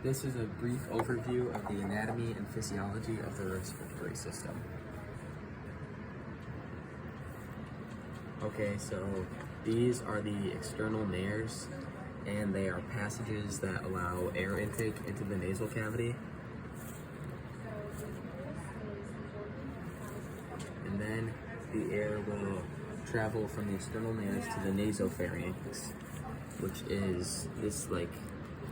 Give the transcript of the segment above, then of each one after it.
This is a brief overview of the anatomy and physiology of the respiratory system. Okay, so these are the external nares, and they are passages that allow air intake into the nasal cavity. And then the air will travel from the external nares to the nasopharynx, which is this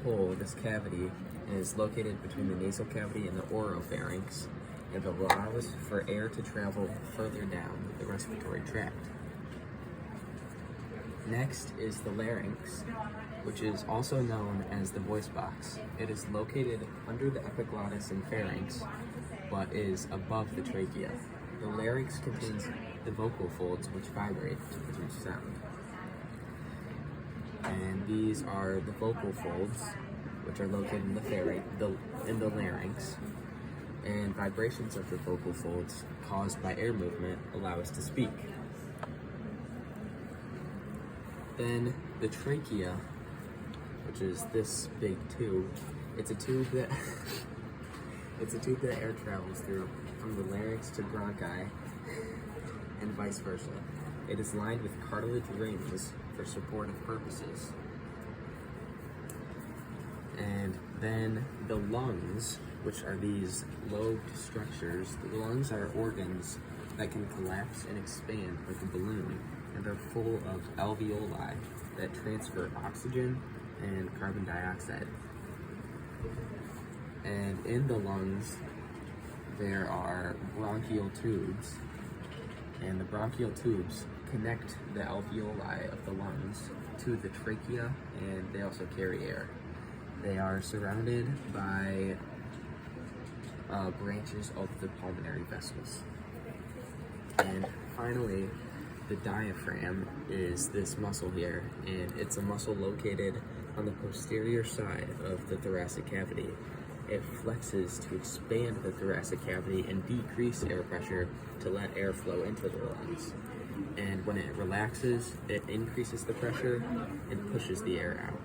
hole, this cavity, is located between the nasal cavity and the oropharynx, and it allows for air to travel further down the respiratory tract. Next is the larynx, which is also known as the voice box. It is located under the epiglottis and pharynx, but is above the trachea. The larynx contains the vocal folds which vibrate to produce sound. And these are the vocal folds, which are located in the larynx. And vibrations of the vocal folds caused by air movement allow us to speak. Then the trachea, which is this big tube, it's a tube that air travels through from the larynx to bronchi and vice versa. It is lined with cartilage rings for supportive purposes. And then the lungs, which are these lobed structures. The lungs are organs that can collapse and expand like a balloon, and are full of alveoli that transfer oxygen and carbon dioxide. And in the lungs, there are bronchial tubes, and the bronchial tubes connect the alveoli of the lungs to the trachea, and they also carry air. They are surrounded by branches of the pulmonary vessels. And finally, the diaphragm is this muscle here, and it's a muscle located on the posterior side of the thoracic cavity. It flexes to expand the thoracic cavity and decrease air pressure to let air flow into the lungs. And when it relaxes, it increases the pressure and pushes the air out.